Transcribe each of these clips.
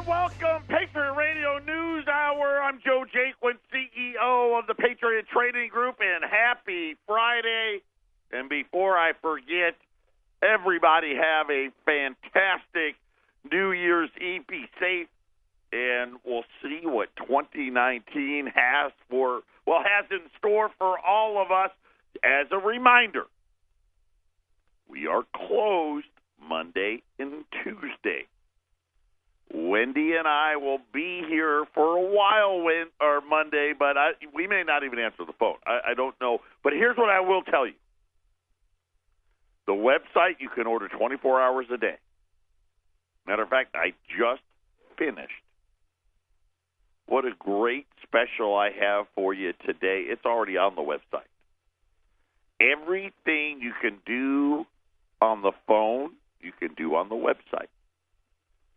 Welcome, Patriot Radio News Hour. I'm Joe Jaquint, CEO of the Patriot Trading Group, and happy Friday. And before I forget, everybody have a fantastic New Year's Eve. Be safe, and we'll see what 2019 has in store for all of us. As a reminder, we are closed Monday and Tuesday. Wendy and I will be here for a while Monday, but we may not even answer the phone. I don't know. But here's what I will tell you. The website, you can order 24 hours a day. Matter of fact, I just finished. What a great special I have for you today. It's already on the website. Everything you can do on the phone, you can do on the website.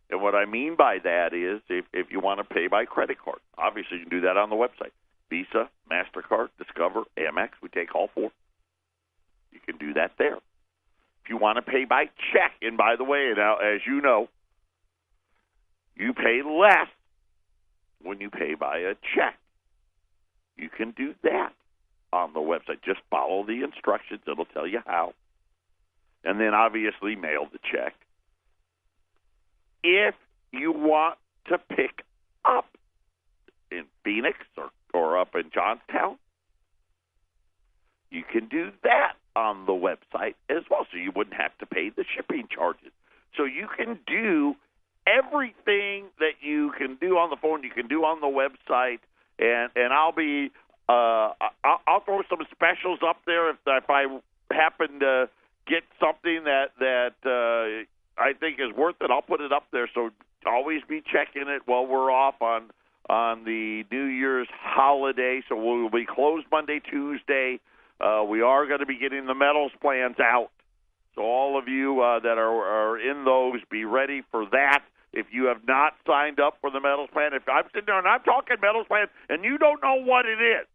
And what I mean by that is if you want to pay by credit card, obviously you can do that on the website. Visa, MasterCard, Discover, Amex, we take all four. You can do that there. If you want to pay by check, and by the way, now as you know, you pay less when you pay by a check. You can do that on the website. Just follow the instructions. It'll tell you how. And then obviously mail the check. If you want to pick up in Phoenix or up in Johnstown, you can do that on the website as well, so you wouldn't have to pay the shipping charges. So you can do everything that you can do on the phone, you can do on the website, and I'll throw some specials up there if I happen to get something that I think is worth it. I'll put it up there, so always be checking it while we're off on the New Year's holiday. So we'll be closed Monday, Tuesday. We are going to be getting the metals plans out. So all of you that are in those, be ready for that. If you have not signed up for the metals plan, if I'm sitting there and I'm talking metals plan and you don't know what it is,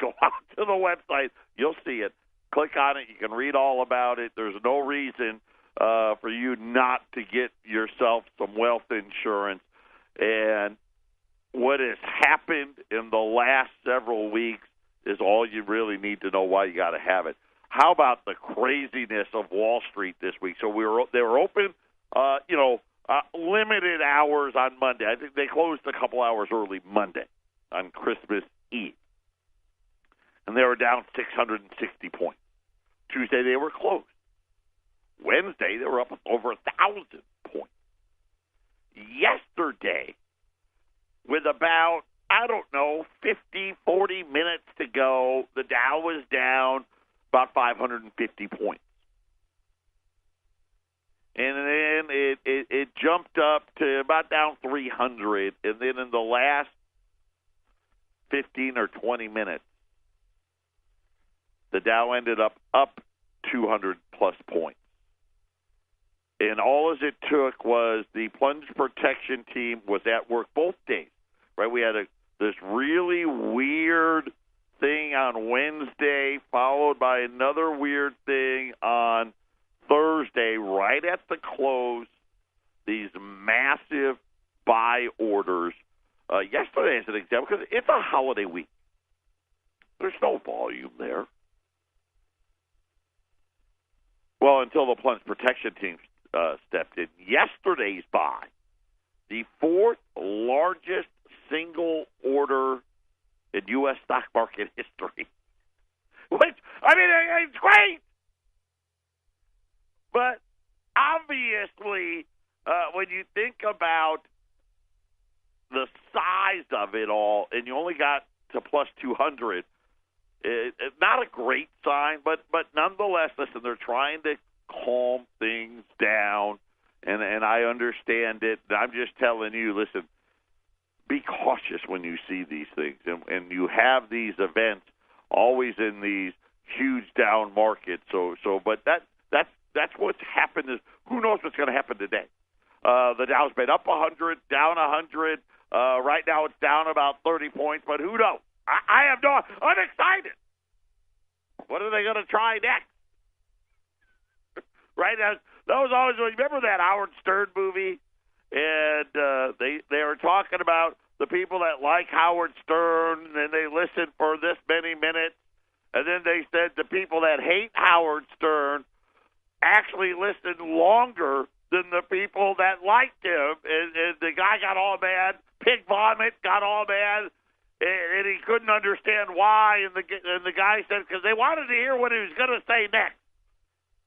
go out to the website. You'll see it. Click on it. You can read all about it. There's no reason for you not to get yourself some wealth insurance. And what has happened in the last several weeks is all you really need to know why you got to have it. How about the craziness of Wall Street this week? So they were open, limited hours on Monday. I think they closed a couple hours early Monday on Christmas Eve. And they were down 660 points. Tuesday, they were closed. Wednesday, they were up over 1,000 points. Yesterday, with about, 40 minutes to go, the Dow was down about 550 points. And then it jumped up to about down 300. And then in the last 15 or 20 minutes, the Dow ended up 200-plus points. And all as it took was the plunge protection team was at work both days. Right? We had this really weird thing on Wednesday, followed by another weird thing on Thursday, right at the close. These massive buy orders. Yesterday, as an example, because it's a holiday week. There's no volume there. Well, until the plunge protection team stepped in. Yesterday's buy, the fourth largest single order in U.S. stock market history. Which, it's great. But obviously, when you think about the size of it all, and you only got to plus 200, it's not a great sign, but nonetheless, listen, they're trying to calm things down, and I understand it. I'm just telling you, listen, be cautious when you see these things, and you have these events always in these huge down markets. But that's what's happened. Is who knows what's going to happen today? The Dow's been up 100, down 100. Right now, it's down about 30 points, but who knows? I have no. I'm excited. What are they going to try next? Right? That was always, remember that Howard Stern movie? And they were talking about the people that like Howard Stern, and they listen for this many minutes. And then they said the people that hate Howard Stern actually listened longer than the people that liked him. And the guy got all mad. Pig Vomit got all mad. And he couldn't understand why. And the guy said, because they wanted to hear what he was going to say next.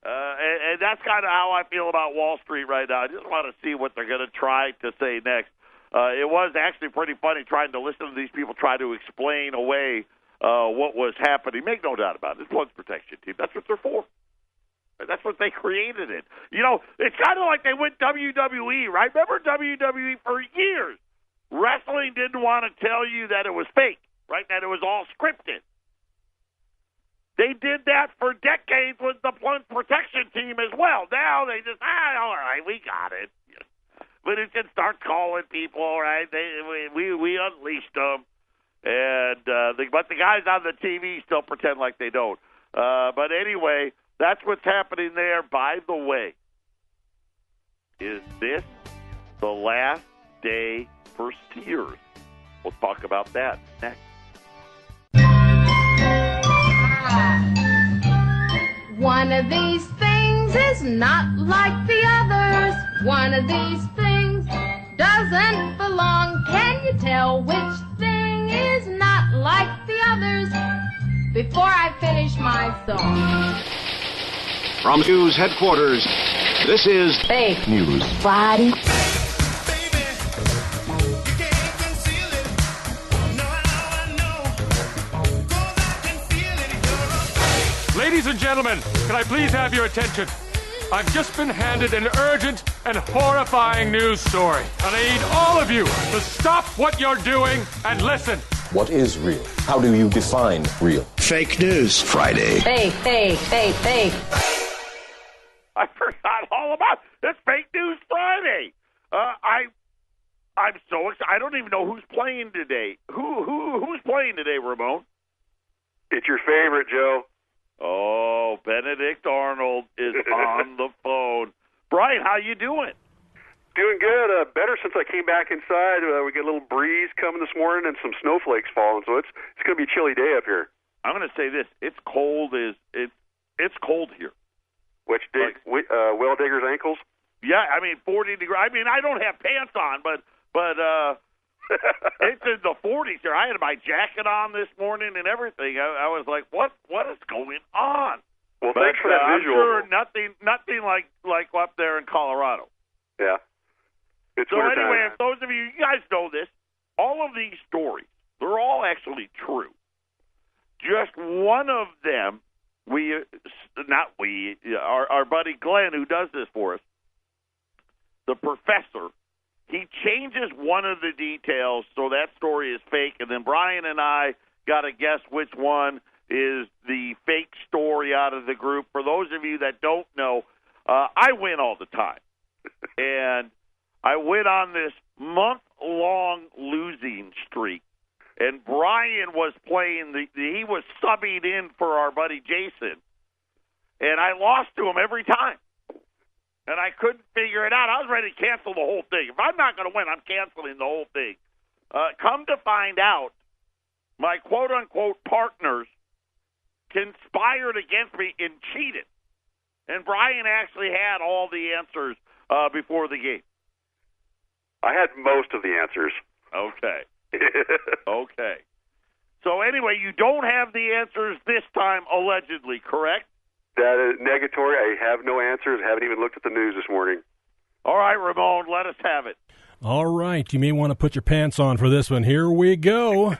And that's kind of how I feel about Wall Street right now. I just want to see what they're going to try to say next. It was actually pretty funny trying to listen to these people try to explain away what was happening. Make no doubt about it. It's Blood's protection team. That's what they're for. That's what they created it. You know, it's kind of like they went WWE, right? Remember WWE for years? Wrestling didn't want to tell you that it was fake, right? That it was all scripted. They did that for decades with the Blood protection team as well. Now they just, all right, we got it. But it just starts calling people, right? We unleashed them. And but the guys on the TV still pretend like they don't. But anyway, that's what's happening there. By the way, is this the last day for Sears? We'll talk about that next. One of these things is not like the others. One of these things doesn't belong. Can you tell which thing is not like the others? Before I finish my song. From News Headquarters, this is Fake News Friday. Ladies and gentlemen, can I please have your attention? I've just been handed an urgent and horrifying news story. And I need all of you to stop what you're doing and listen. What is real? How do you define real? Fake News Friday. Fake. I forgot all about this Fake News Friday. I'm so excited. I don't even know who's playing today. Who's playing today, Ramon? It's your favorite, Joe. Oh, Benedict Arnold is on the phone. Brian, how you doing? Doing good. Better since I came back inside. We get a little breeze coming this morning and some snowflakes falling, so it's going to be a chilly day up here. I'm going to say this: it's cold. It's cold here. Which dig? Well Digger's ankles? Yeah, I mean 40 degrees. I mean I don't have pants on, but it's in the 40s here. I had my jacket on this morning and everything. I was like, what is going on? Well, thanks for that visual. I'm sure nothing like up there in Colorado. Yeah. It's so anyway, if those of you guys know this, all of these stories, they're all actually true. Just one of them, our buddy Glenn, who does this for us, the professor, he changes one of the details so that story is fake, and then Brian and I got to guess which one is the fake story out of the group. For those of you that don't know, I win all the time. And I went on this month-long losing streak, and Brian was playing, he was subbing in for our buddy Jason, and I lost to him every time. And I couldn't figure it out. I was ready to cancel the whole thing. If I'm not going to win, I'm canceling the whole thing. Come to find out, my quote-unquote partners conspired against me and cheated. And Brian actually had all the answers before the game. I had most of the answers. Okay. Okay. So anyway, you don't have the answers this time, allegedly, correct? That is negatory. I have no answers. I haven't even looked at the news this morning. All right, Ramon, let us have it. All right, you may want to put your pants on for this one. Here we go.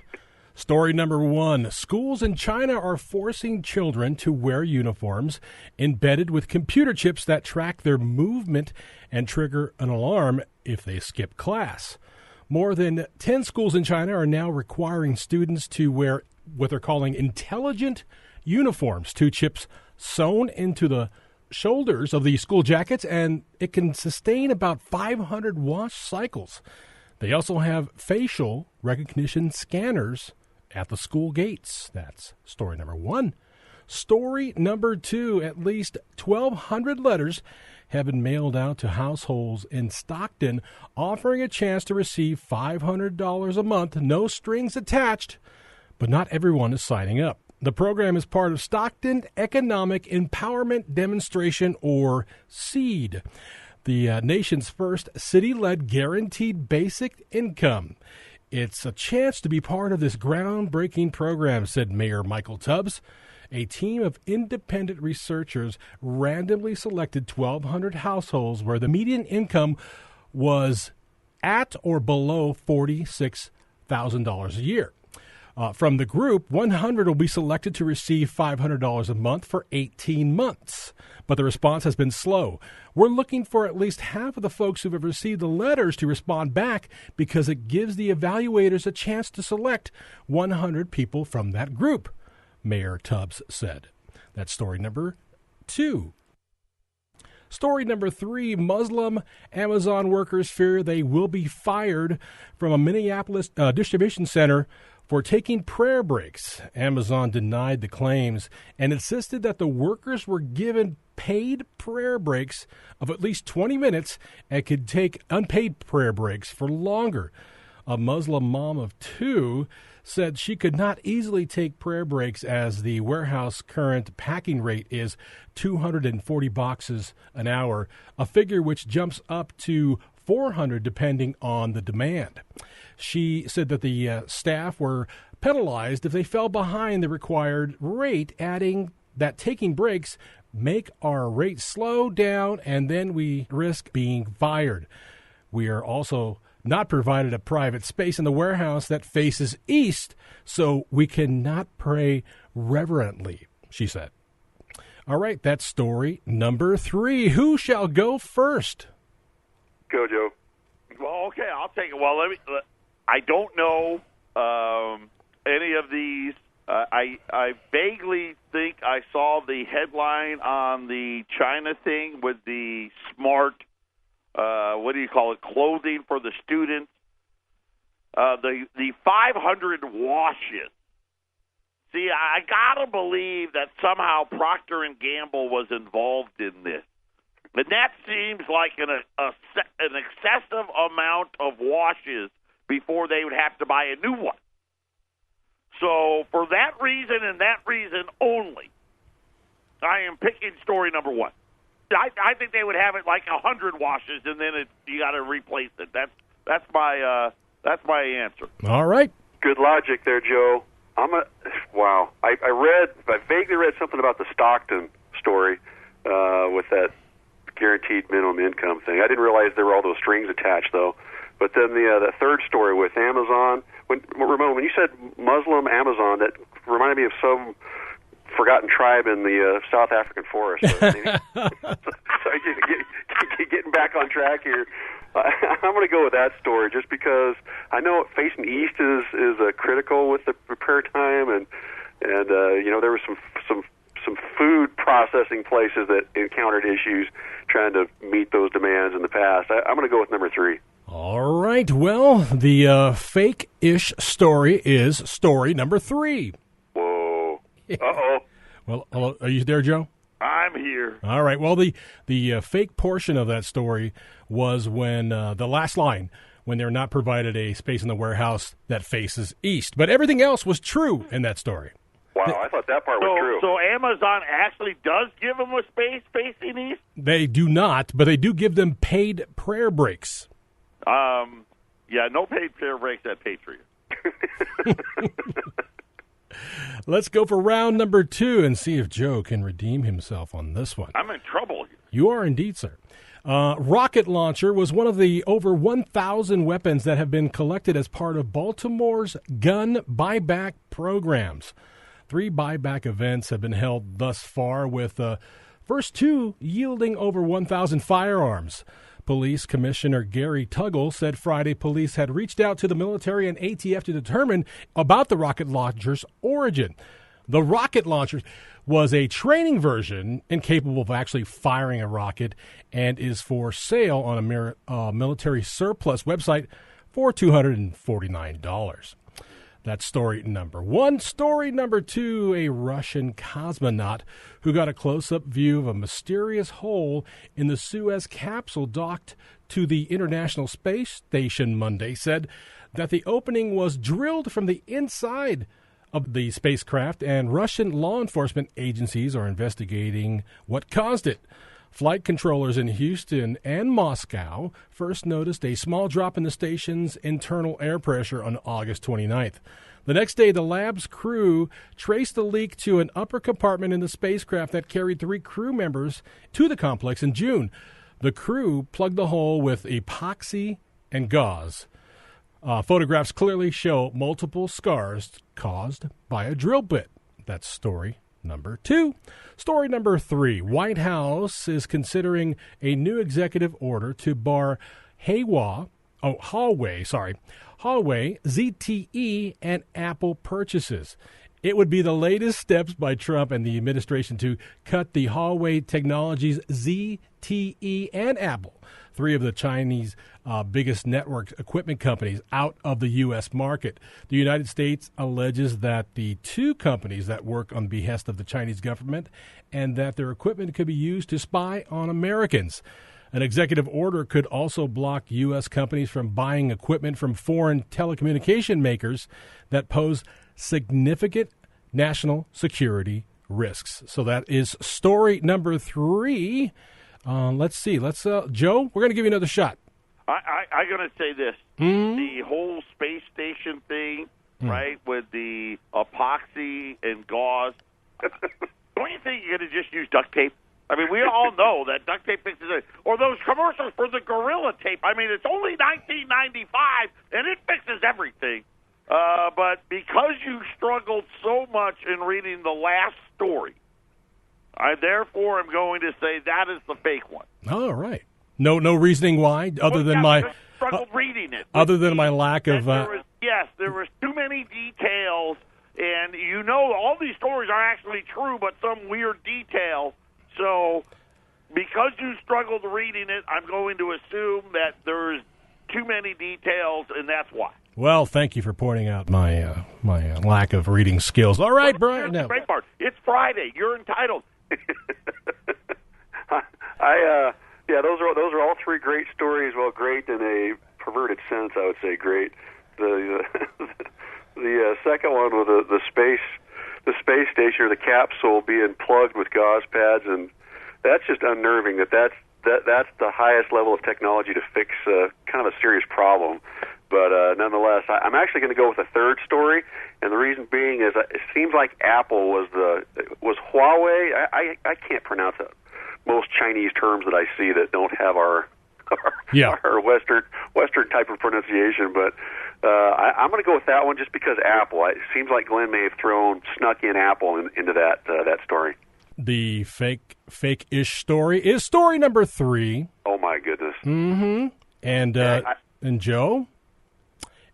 Story number 1. Schools in China are forcing children to wear uniforms embedded with computer chips that track their movement and trigger an alarm if they skip class. More than 10 schools in China are now requiring students to wear what they're calling intelligent uniforms, 2 chips sewn into the shoulders of the school jackets, and it can sustain about 500 wash cycles. They also have facial recognition scanners at the school gates. That's story number 1. Story number 2, at least 1,200 letters have been mailed out to households in Stockton, offering a chance to receive $500 a month, no strings attached. But not everyone is signing up. The program is part of Stockton Economic Empowerment Demonstration, or SEED, the nation's first city-led guaranteed basic income. It's a chance to be part of this groundbreaking program, said Mayor Michael Tubbs. A team of independent researchers randomly selected 1,200 households where the median income was at or below $46,000 a year. From the group, 100 will be selected to receive $500 a month for 18 months. But the response has been slow. We're looking for at least half of the folks who have received the letters to respond back because it gives the evaluators a chance to select 100 people from that group, Mayor Tubbs said. That's story number 2. Story number 3, Muslim Amazon workers fear they will be fired from a Minneapolis distribution center for taking prayer breaks. Amazon denied the claims and insisted that the workers were given paid prayer breaks of at least 20 minutes and could take unpaid prayer breaks for longer. A Muslim mom of 2 said she could not easily take prayer breaks as the warehouse current packing rate is 240 boxes an hour, a figure which jumps up to 400 depending on the demand. She said that the staff were penalized if they fell behind the required rate, adding that taking breaks make our rate slow down and then we risk being fired. We are also not provided a private space in the warehouse that faces east, so we cannot pray reverently, she said. All right, that's story number 3. Who shall go first? Go, Joe. Well, okay, I'll take it. Well, I don't know any of these. I vaguely think I saw the headline on the China thing with the smart, clothing for the students. The 500 washes. See, I got to believe that somehow Procter & Gamble was involved in this. And that seems like an excessive amount of washes before they would have to buy a new one. So for that reason and that reason only, I am picking story number 1. I think they would have it like 100 washes, and then you got to replace it. That's my answer. All right. Good logic there, Joe. Wow. I vaguely read something about the Stockton story with that guaranteed minimum income thing. I didn't realize there were all those strings attached, though. But then the third story with Amazon, Ramon, when you said Muslim Amazon, that reminded me of some forgotten tribe in the South African forest. So getting back on track here, I'm going to go with that story just because I know facing east is critical with the prayer time, and there were some food processing places that encountered issues trying to meet those demands in the past. I'm going to go with number 3. All right. Well, the fake-ish story is story number 3. Whoa. Uh-oh. Well, hello, are you there, Joe? I'm here. All right. Well, the fake portion of that story was when the last line, when they're not provided a space in the warehouse that faces east. But everything else was true in that story. Wow, I thought that part was true. So Amazon actually does give them a space facing east? They do not, but they do give them paid prayer breaks. Yeah, no paid prayer breaks at Patriot. Let's go for round number 2 and see if Joe can redeem himself on this one. I'm in trouble here. You are indeed, sir. Rocket launcher was one of the over 1,000 weapons that have been collected as part of Baltimore's gun buyback programs. 3 buyback events have been held thus far, with the first 2 yielding over 1,000 firearms. Police Commissioner Gary Tuggle said Friday police had reached out to the military and ATF to determine about the rocket launcher's origin. The rocket launcher was a training version incapable of actually firing a rocket and is for sale on a military surplus website for $249. That's story number one. Story number two, a Russian cosmonaut who got a close-up view of a mysterious hole in the Suez capsule docked to the International Space Station Monday said that the opening was drilled from the inside of the spacecraft, and Russian law enforcement agencies are investigating what caused it. Flight controllers in Houston and Moscow first noticed a small drop in the station's internal air pressure on August 29th. The next day, the lab's crew traced the leak to an upper compartment in the spacecraft that carried 3 crew members to the complex in June. The crew plugged the hole with epoxy and gauze. Photographs clearly show multiple scars caused by a drill bit. That's story number two. Story number three. White House is considering a new executive order to bar Huawei, ZTE, and Apple purchases. It would be the latest steps by Trump and the administration to cut the Huawei Technologies, ZTE, and Apple, 3 of the Chinese biggest network equipment companies, out of the U.S. market. The United States alleges that the 2 companies that work on behest of the Chinese government and that their equipment could be used to spy on Americans. An executive order could also block U.S. companies from buying equipment from foreign telecommunication makers that pose significant national security risks. So that is story number 3. Let's see. Joe, we're going to give you another shot. I'm going to say this. The whole space station thing, right, with the epoxy and gauze, don't you think you're going to just use duct tape? I mean, we all know that duct tape fixes it. Or those commercials for the Gorilla Tape. I mean, it's only $19.95, and it fixes everything. But because you struggled so much in reading the last story, I therefore am going to say that is the fake one. All right. No reasoning why, other than my struggled reading it. Other than my lack of. There was too many details, and all these stories are actually true, but some weird detail. So, because you struggled reading it, I'm going to assume that there's too many details, and that's why. Well, thank you for pointing out my lack of reading skills. All right, Brian. The great part. It's Friday. You're entitled. Those are all 3 great stories. Well, great in a perverted sense, I would say great. The second one with the space station or the capsule being plugged with gauze pads, and that's just unnerving. That's the highest level of technology to fix kind of a serious problem. But nonetheless, I'm actually going to go with a third story, and the reason being is it seems like Apple was Huawei. I can't pronounce most Chinese terms that I see that don't have our Western type of pronunciation. But I'm going to go with that one just because Apple. It seems like Glenn may have snuck in Apple into that story. The fake-ish story is story number 3. Oh my goodness. Mm-hmm. And Joe.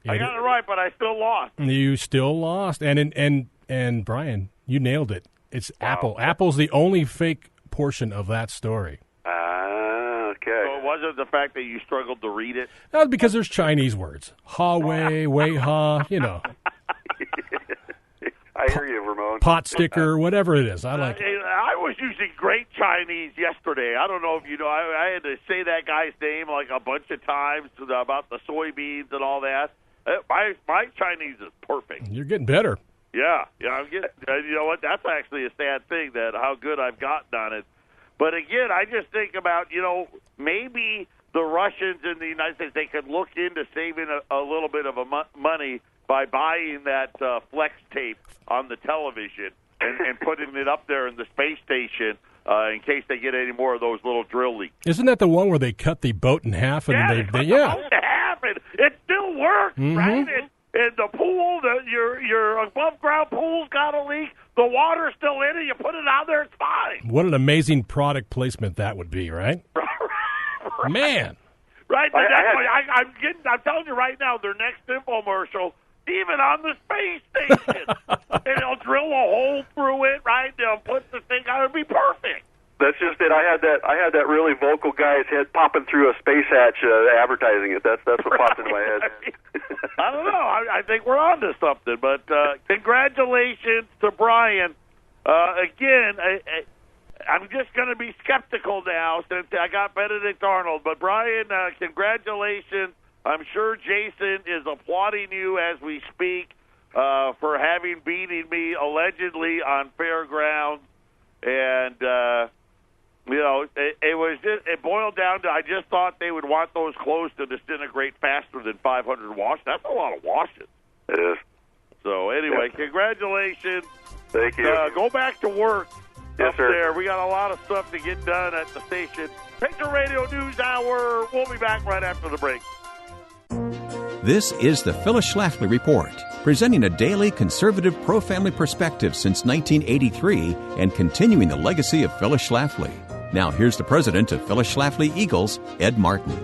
I got it right, but I still lost. You still lost, and Brian, you nailed it. It's Apple. Apple's the only fake portion of that story. Okay. So it wasn't the fact that you struggled to read it? That's because there's Chinese words. Huawei, Weiha, I hear you, Ramon. Pot sticker, whatever it is. I like it. I was using great Chinese yesterday. I don't know if you know. I had to say that guy's name like a bunch of times about the soybeans and all that. My Chinese is perfect. You're getting better. Yeah, I'm getting. You know what? That's actually a sad thing that how good I've gotten on it. But again, I just think about maybe the Russians in the United States, they could look into saving a little bit of money by buying that flex tape on the television and putting it up there in the space station in case they get any more of those little drill leaks. Isn't that the one where they cut the boat in half? And they cut the boat in half, and it still works, right? And the pool, your above-ground pool's got a leak. The water's still in it. You put it out there, it's fine. What an amazing product placement that would be, right? Right. Man. Right. I'm telling you right now, their next infomercial, even on the space station, and they'll drill a hole through it, right? They'll put the thing on. It'll be perfect. That's just it. I had that really vocal guy's head popping through a space hatch advertising it. That's what popped into my head. I don't know. I think we're on to something. But congratulations to Brian. Again, I'm just going to be skeptical now since I got Benedict Arnold. But, Brian, congratulations. I'm sure Jason is applauding you as we speak for having beaten me allegedly on fairgrounds. And, it boiled down to I just thought they would want those clothes to disintegrate faster than 500 washes. That's a lot of washes. It is. So, anyway, Congratulations. Thank you. Go back to work. Yes, up sir. there. We got a lot of stuff to get done at the station. Patriot Radio News Hour. We'll be back right after the break. This is the Phyllis Schlafly Report, presenting a daily conservative pro-family perspective since 1983 and continuing the legacy of Phyllis Schlafly. Now here's the president of Phyllis Schlafly Eagles, Ed Martin.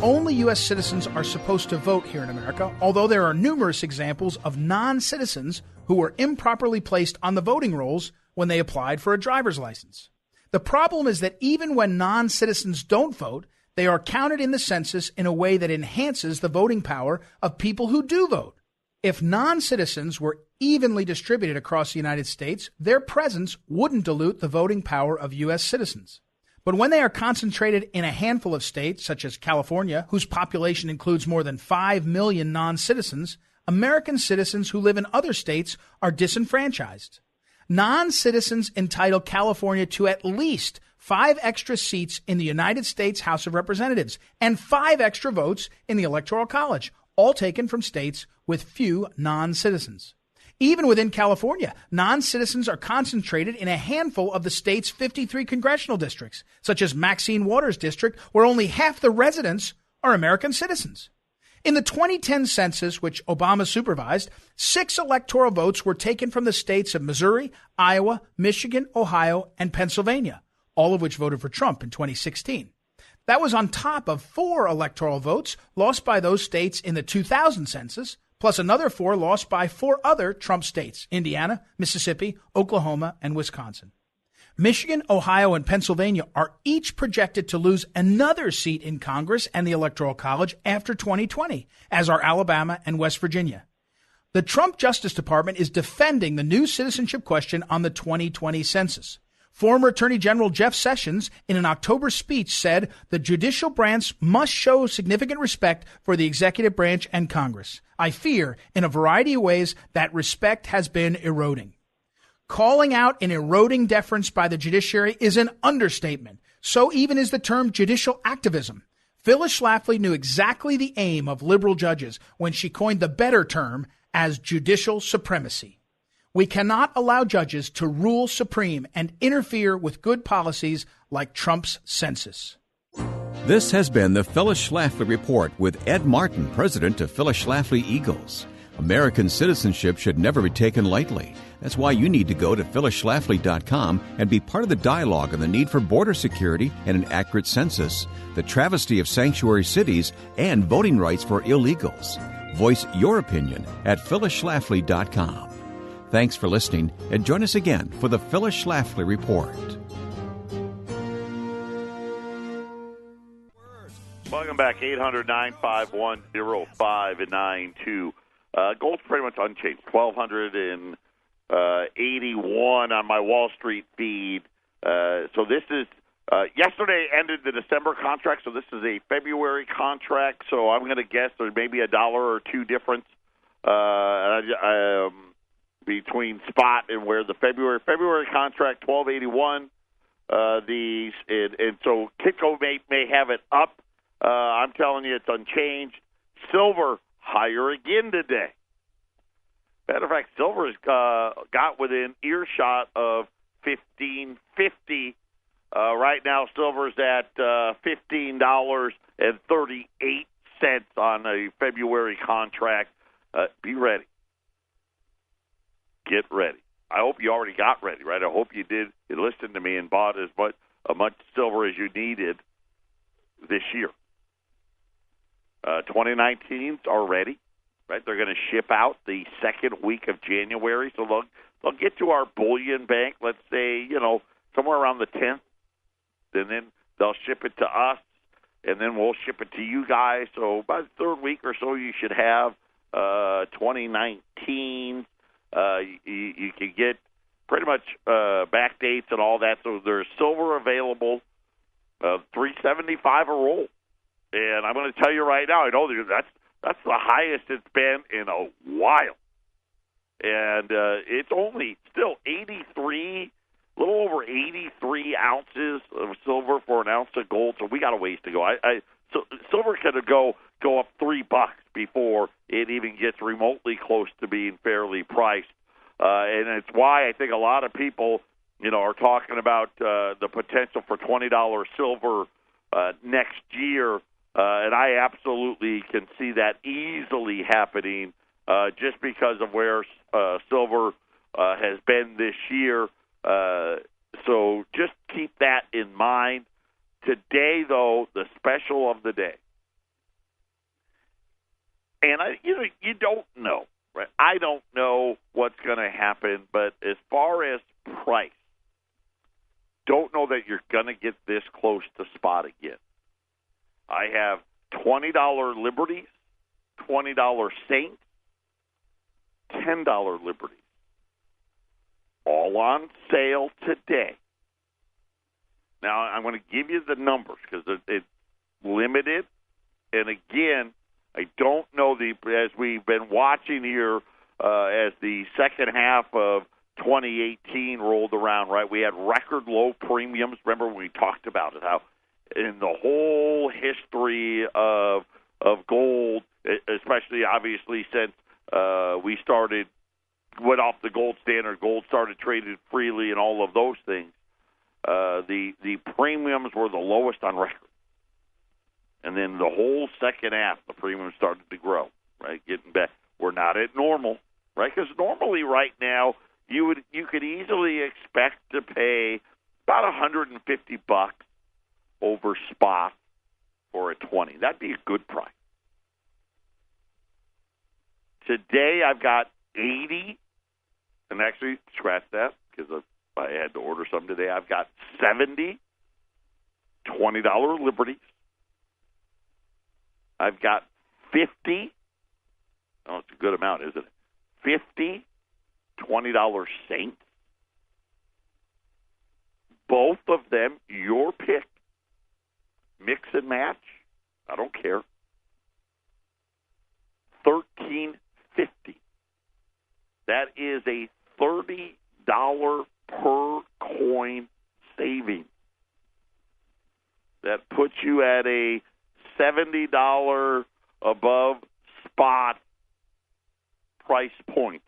Only U.S. citizens are supposed to vote here in America, although there are numerous examples of non-citizens who were improperly placed on the voting rolls when they applied for a driver's license. The problem is that even when non-citizens don't vote, they are counted in the census in a way that enhances the voting power of people who do vote. If non-citizens were evenly distributed across the United States, their presence wouldn't dilute the voting power of U.S. citizens. But when they are concentrated in a handful of states, such as California, whose population includes more than 5 million non-citizens, American citizens who live in other states are disenfranchised. Non-citizens entitle California to at least 5 extra seats in the United States House of Representatives and 5 extra votes in the Electoral College, all taken from states with few non-citizens. Even within California, non-citizens are concentrated in a handful of the state's 53 congressional districts, such as Maxine Waters' district, where only half the residents are American citizens. In the 2010 census, which Obama supervised, 6 electoral votes were taken from the states of Missouri, Iowa, Michigan, Ohio, and Pennsylvania, all of which voted for Trump in 2016. That was on top of 4 electoral votes lost by those states in the 2000 census, plus another 4 lost by 4 other Trump states, Indiana, Mississippi, Oklahoma, and Wisconsin. Michigan, Ohio, and Pennsylvania are each projected to lose another seat in Congress and the Electoral College after 2020, as are Alabama and West Virginia. The Trump Justice Department is defending the new citizenship question on the 2020 census. Former Attorney General Jeff Sessions, in an October speech, said the judicial branch must show significant respect for the executive branch and Congress. I fear, in a variety of ways, that respect has been eroding. Calling out an eroding deference by the judiciary is an understatement. So even is the term judicial activism. Phyllis Schlafly knew exactly the aim of liberal judges when she coined the better term as judicial supremacy. We cannot allow judges to rule supreme and interfere with good policies like Trump's census. This has been the Phyllis Schlafly Report with Ed Martin, president of Phyllis Schlafly Eagles. American citizenship should never be taken lightly. That's why you need to go to phyllisschlafly.com and be part of the dialogue on the need for border security and an accurate census, the travesty of sanctuary cities, and voting rights for illegals. Voice your opinion at phyllisschlafly.com. Thanks for listening, and join us again for the Phyllis Schlafly Report. Welcome back, 800-951-0592. Gold's pretty much unchanged, 1,281 on my Wall Street feed. So this is, yesterday ended the December contract, so this is a February contract, so I'm going to guess there's maybe $1 or $2 difference between spot and where the February contract, 1,281. And so Kitco may have it up. I'm telling you, it's unchanged. Silver higher again today. Matter of fact, silver has got within earshot of 15.50. Right now, silver's at $15.38 on a February contract. Be ready. Get ready. I hope you already got ready, right? I hope you did. You listened to me and bought as much silver as you needed this year. 2019s are ready, right? They're going to ship out the second week of January, so they'll get to our bullion bank, let's say, somewhere around the 10th, and then they'll ship it to us, and then we'll ship it to you guys. So by the third week or so, you should have 2019. You can get pretty much back dates and all that. So there's silver available, $375 a roll. And I'm going to tell you right now, I know that's the highest it's been in a while. And it's only still 83, a little over 83 ounces of silver for an ounce of gold. So we got a ways to go. So silver could go up $3 before it even gets remotely close to being fairly priced. And it's why I think a lot of people, are talking about the potential for $20 silver next year. And I absolutely can see that easily happening just because of where silver has been this year. So just keep that in mind. Today, though, the special of the day. And you don't know, right? I don't know what's going to happen, but as far as price, don't know that you're going to get this close to spot again. I have $20 Liberties, $20 Saints, $10 Liberties, all on sale today. Now, I'm going to give you the numbers because it's limited. And again, I don't know as we've been watching here as the second half of 2018 rolled around, right? We had record low premiums. Remember when we talked about it, how in the whole history of gold, especially obviously since we went off the gold standard, gold started traded freely and all of those things, the premiums were the lowest on record. And then the whole second half, the premiums started to grow, right? Getting back. We're not at normal, right? Because normally right now, you could easily expect to pay about $150 over spot for a 20. That'd be a good price. Today I've got 80, and actually scratch that because I had to order some today. I've got 70 $20 Liberties. I've got 50. Oh, it's a good amount, isn't it? 50 $20 Saints. Both of them, your pick. Mix and match. I don't care. $13.50. That is a $30 per coin saving. That puts you at a $70 above spot price point,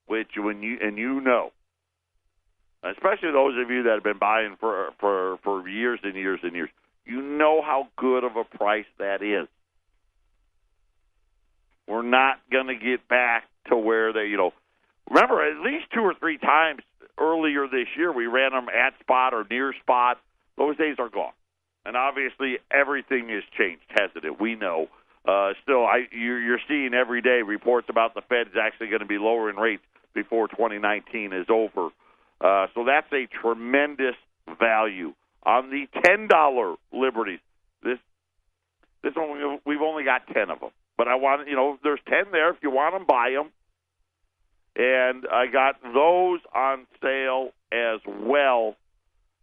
which especially those of you that have been buying for years and years and years, you know how good of a price that is. We're not going to get back to where they, remember at least 2 or 3 times earlier this year we ran them at spot or near spot. Those days are gone. And obviously everything has changed, hasn't it? We know. Still, you're seeing every day reports about the Fed is actually going to be lowering rates before 2019 is over. So that's a tremendous value. On the $10 Liberties, we've only got 10 of them. But I want, there's 10 there. If you want them, buy them. And I got those on sale as well.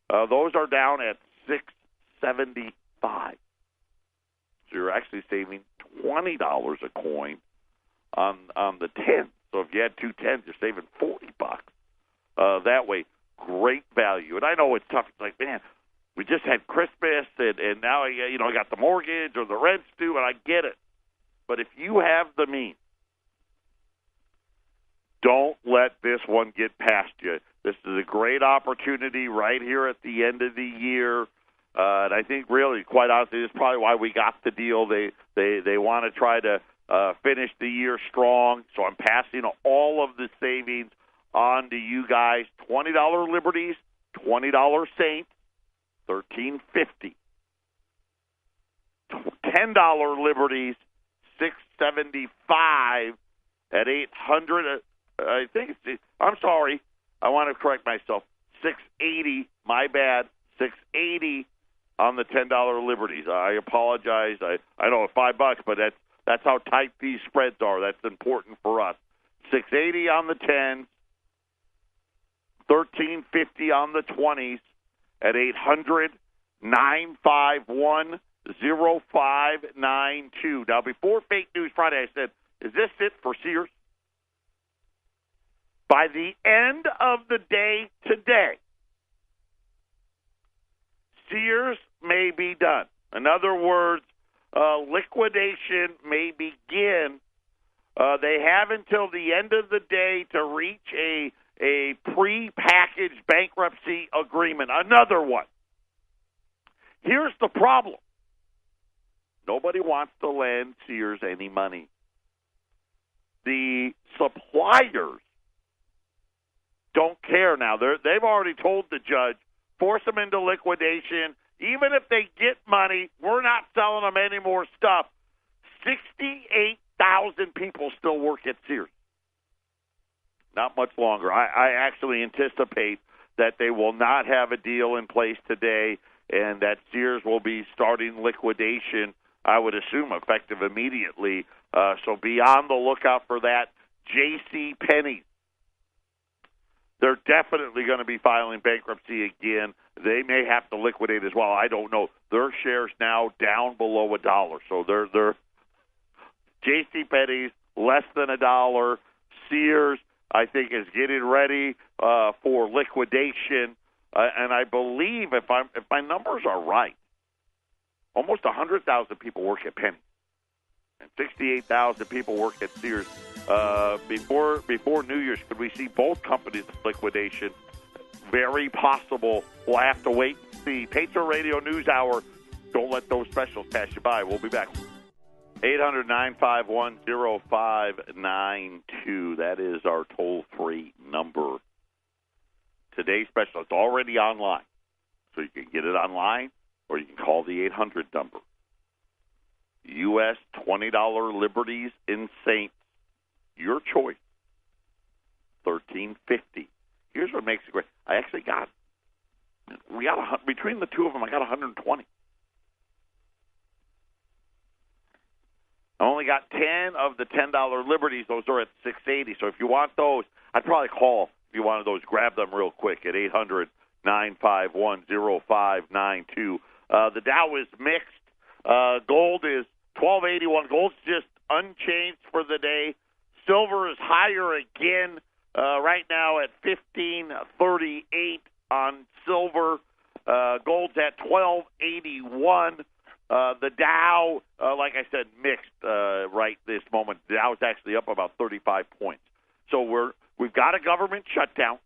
Those are down at $6.75. So you're actually saving $20 a coin on the 10. So if you had 2 10s, you're saving $40. That way, great value. And I know it's tough. It's like, man, we just had Christmas, and now I got the mortgage or the rent's due, and I get it. But if you have the means, don't let this one get past you. This is a great opportunity right here at the end of the year. And I think really, quite honestly, this is probably why we got the deal. They want to try to finish the year strong. So I'm passing all of the savings on to you guys. $20 Liberties, $20 Saints, $13.50. $10 Liberties, $6.75 at 800. I think I'm sorry. I want to correct myself. $6.80. My bad. $6.80 on the $10 Liberties. I apologize. I know $5, but That's how tight these spreads are. That's important for us. 680 on the 10s, 1350 on the 20s at 800-951-0592. Now, before Fake News Friday, I said, is this it for Sears? By the end of the day today, Sears may be done. In other words, liquidation may begin. They have until the end of the day to reach a pre-packaged bankruptcy agreement. Another one. Here's the problem. Nobody wants to lend Sears any money. The suppliers don't care now. They've already told the judge, force them into liquidation. Even if they get money, we're not selling them any more stuff. 68,000 people still work at Sears. Not much longer. I actually anticipate that they will not have a deal in place today and that Sears will be starting liquidation, I would assume, effective immediately. So be on the lookout for that. J.C. Penney. They're definitely going to be filing bankruptcy again. They may have to liquidate as well. I don't know. Their shares now down below $1. So they're J.C. Penney's less than $1. Sears, I think, is getting ready for liquidation. And I believe, if my numbers are right, almost 100,000 people work at Penny, and 68,000 people work at Sears. Before New Year's, could we see both companies in liquidation? Very possible. We'll have to wait and see. Patriot Radio News Hour. Don't let those specials pass you by. We'll be back. 800-951-0592. That is our toll-free number. Today's special, it's already online. So you can get it online or you can call the 800 number. U.S. $20 Liberties in Saints. Your choice. $13.50. Here's what makes it great. I actually between the two of them, I got 120. I only got 10 of the $10 Liberties. Those are at $6.80. So if you want those, I'd probably call. If you wanted those, grab them real quick at 800-951-0592. The Dow is mixed. Gold is $12.81. Gold's just unchanged for the day. Silver is higher again right now at $15.38 on silver. Gold's at $12.81. The Dow, like I said, mixed right this moment. The Dow is actually up about 35 points. So we've got a government shutdown.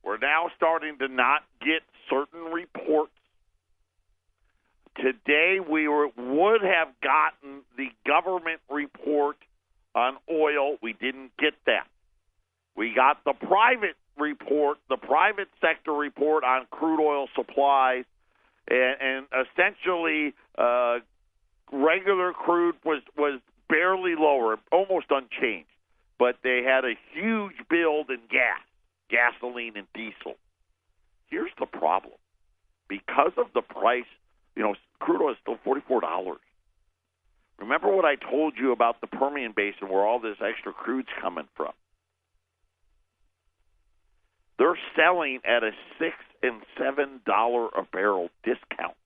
We're now starting to not get certain reports. Today we would have gotten the government report on oil. We didn't get that. We got the private report, the private sector report on crude oil supplies, and essentially regular crude was barely lower, almost unchanged. But they had a huge build in gasoline and diesel. Here's the problem. Because of the price, crude oil is still $44. Remember what I told you about the Permian Basin where all this extra crude's coming from? They're selling at a $6 and $7 a barrel discount.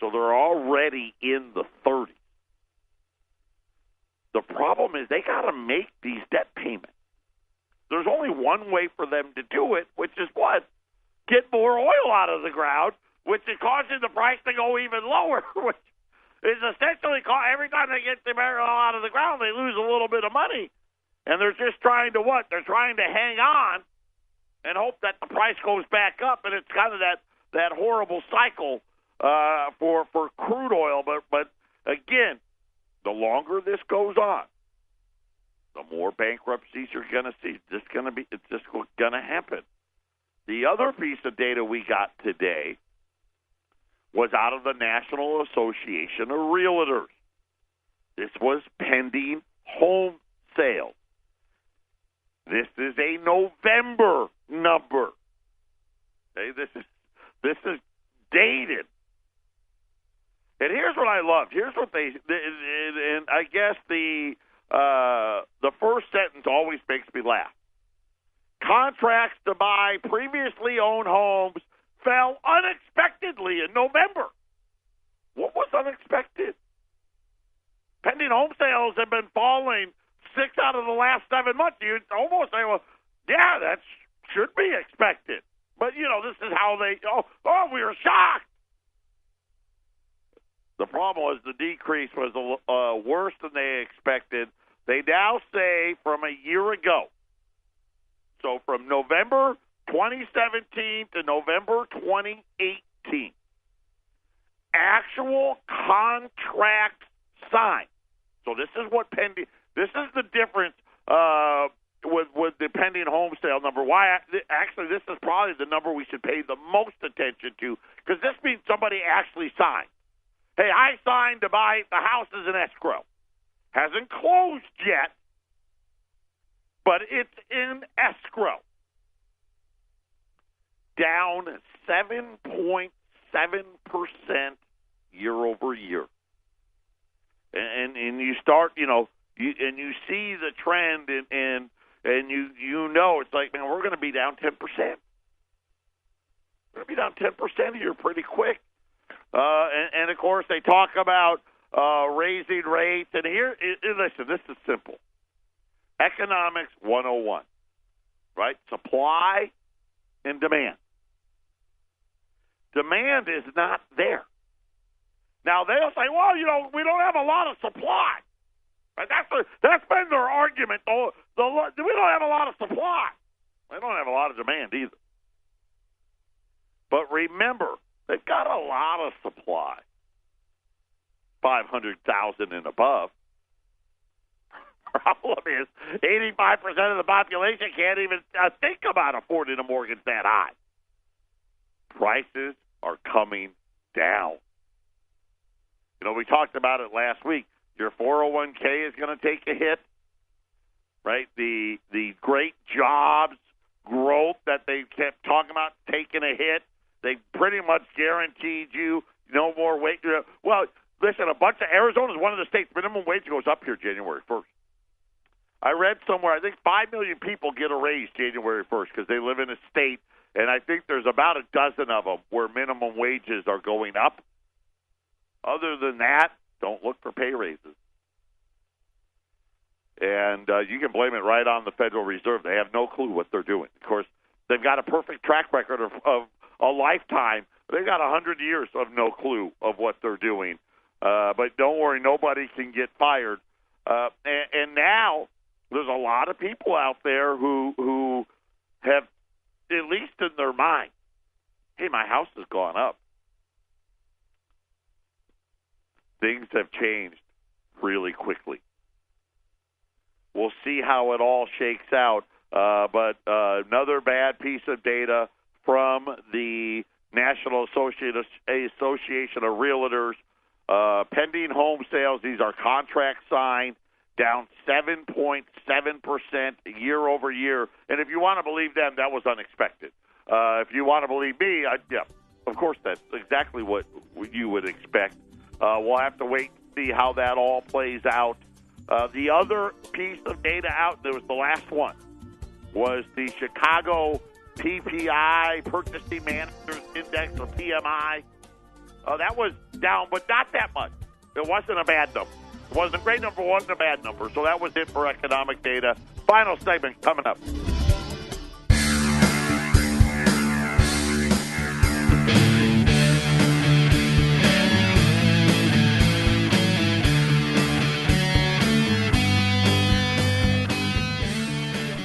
So they're already in the 30s. The problem is they got to make these debt payments. There's only one way for them to do it, which is what? Get more oil out of the ground, which is causing the price to go even lower, which is essentially every time they get the barrel out of the ground, they lose a little bit of money. And they're just trying to what? They're trying to hang on and hope that the price goes back up, and it's kind of that horrible cycle for crude oil. But again, the longer this goes on, the more bankruptcies you're going to see. It's just going to happen. The other piece of data we got today was out of the National Association of Realtors. This was pending home sales. This is a November number. Okay, this is dated. And here's what I loved. Here's what and I guess the first sentence always makes me laugh. Contracts to buy previously owned homes fell unexpectedly in November. What was unexpected? Pending home sales have been falling 6 out of the last 7 months. You'd almost say, well, yeah, that should be expected. But, this is how we were shocked. The problem was the decrease was worse than they expected. They now say from a year ago, so from November 2017 to November 2018, actual contracts signed. So this is what pending. This is the difference with the pending home sale number. Why? Actually, this is probably the number we should pay the most attention to, because this means somebody actually signed. Hey, I signed to buy the house as an escrow. Hasn't closed yet, but it's in escrow. Down 7.7% year over year. And you start, and you see the trend, and it's like, man, we're going to be down 10%. We're going to be down 10% here pretty quick. And of course, they talk about raising rates. And here, listen, this is simple. Economics 101, right? Supply and demand. Demand is not there. Now, they'll say, well, we don't have a lot of supply. Right? That's been their argument. We don't have a lot of supply. They don't have a lot of demand either. But remember, they've got a lot of supply, 500,000 and above. Problem is, 85% of the population can't even think about affording a mortgage that high. Prices are coming down. We talked about it last week. Your 401k is going to take a hit, right? The great jobs growth that they kept talking about taking a hit. They pretty much guaranteed you no more wage. Well, listen, Arizona is one of the states. Minimum wage goes up here January 1st. I read somewhere, I think 5 million people get a raise January 1st because they live in a state, and I think there's about a dozen of them where minimum wages are going up. Other than that, don't look for pay raises. And you can blame it right on the Federal Reserve. They have no clue what they're doing. Of course, they've got a perfect track record of a lifetime. They've got 100 years of no clue of what they're doing. But don't worry, nobody can get fired. And now there's a lot of people out there who have, at least in their mind, hey, my house has gone up. Things have changed really quickly. We'll see how it all shakes out. But another bad piece of data from the National Association of Realtors. Pending home sales, these are contracts signed, down 7.7% year over year. And if you want to believe them, that was unexpected. If you want to believe me, yeah, of course that's exactly what you would expect. We'll have to wait and see how that all plays out. The other piece of data out, there was the last one, was the Chicago PPI, Purchasing Managers Index, or PMI. That was down, but not that much. It wasn't a bad number. It wasn't a great number, wasn't a bad number. So that was it for economic data. Final segment coming up.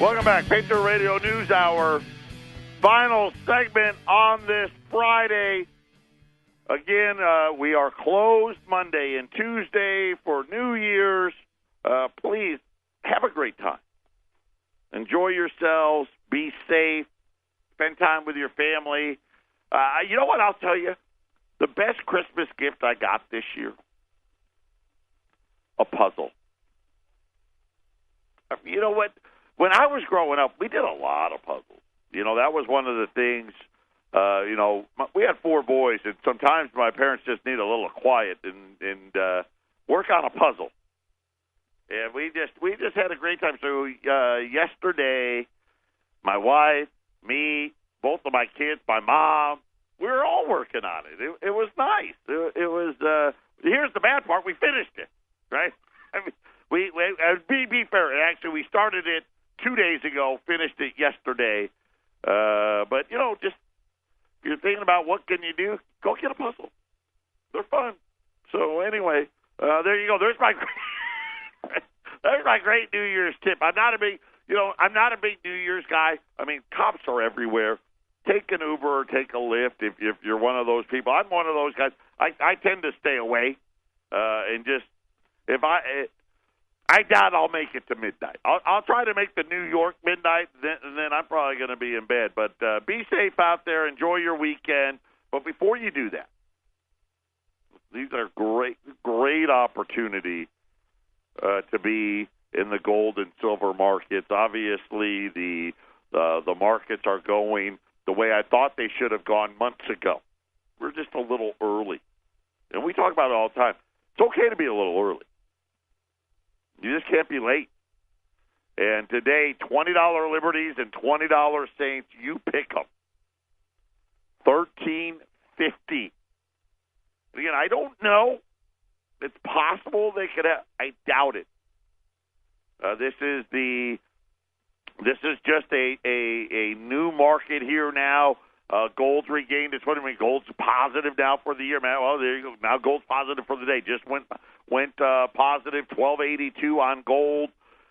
Welcome back. Patriot Radio News Hour. Final segment on this Friday. Again, we are closed Monday and Tuesday for New Year's. Please have a great time. Enjoy yourselves. Be safe. Spend time with your family. You know what I'll tell you? The best Christmas gift I got this year? A puzzle. You know what? When I was growing up, we did a lot of puzzles. That was one of the things we had 4 boys, and sometimes my parents just need a little quiet and work on a puzzle. And we just had a great time. So yesterday, my wife, me, both of my kids, my mom, we were all working on it. It was nice. It was. Here's the bad part: we finished it, right? I mean, be fair. Actually, we started it 2 days ago, finished it yesterday. But just if you're thinking about what can you do, go get a puzzle. They're fun. So anyway, there you go. There's my great New Year's tip. I'm not a big New Year's guy. I mean, cops are everywhere. Take an Uber or take a Lyft if you're one of those people. I'm one of those guys. I tend to stay away, and just if I doubt I'll make it to midnight. I'll try to make the New York midnight, and then I'm probably going to be in bed. But be safe out there. Enjoy your weekend. But before you do that, these are great opportunity to be in the gold and silver markets. Obviously, the markets are going the way I thought they should have gone months ago. We're just a little early. And we talk about it all the time. It's okay to be a little early. You just can't be late. And today, $20 Liberties and $20 Saints, you pick them. $13.50. Again, I don't know. It's possible they could have. I doubt it. This is just a new market here now. Gold's regained its footing. Gold's positive now for the year, man. Well, there you go. Now gold's positive for the day. Just went positive, 1282 on gold,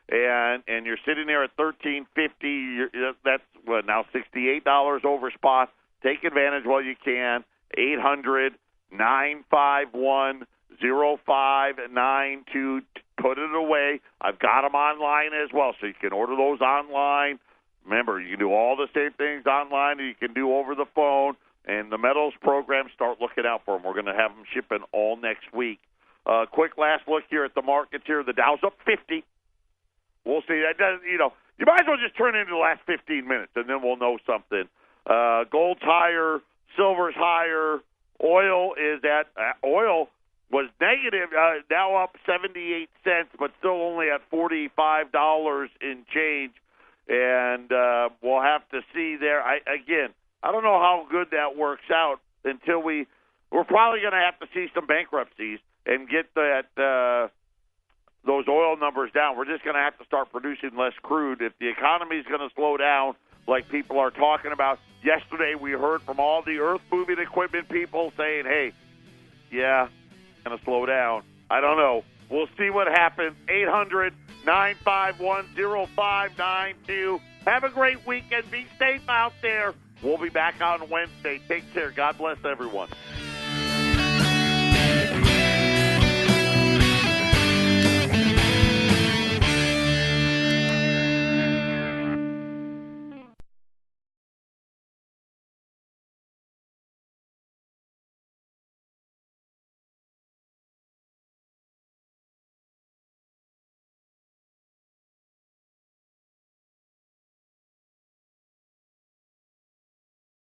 and you're sitting there at 1350. That's what now, $68 over spot. Take advantage while you can. 800-951-0592. Put it away. I've got them online as well, so you can order those online. Remember, you can do all the same things online that you can do over the phone. And the metals program, start looking out for them. We're going to have them shipping all next week. Quick last look here at the markets here. The Dow's up 50. We'll see. That does, you might as well just turn into the last 15 minutes, and then we'll know something. Gold's higher, silver's higher. Oil was negative, now up 78 cents, but still only at $45 in change. And we'll have to see there. I don't know how good that works out until we're probably going to have to see some bankruptcies and get those oil numbers down. We're just going to have to start producing less crude. If the economy is going to slow down like people are talking about. Yesterday we heard from all the earth-moving equipment people saying, hey, yeah, it's going to slow down. I don't know. We'll see what happens. 800-951-0592. Have a great weekend. Be safe out there. We'll be back on Wednesday. Take care. God bless everyone.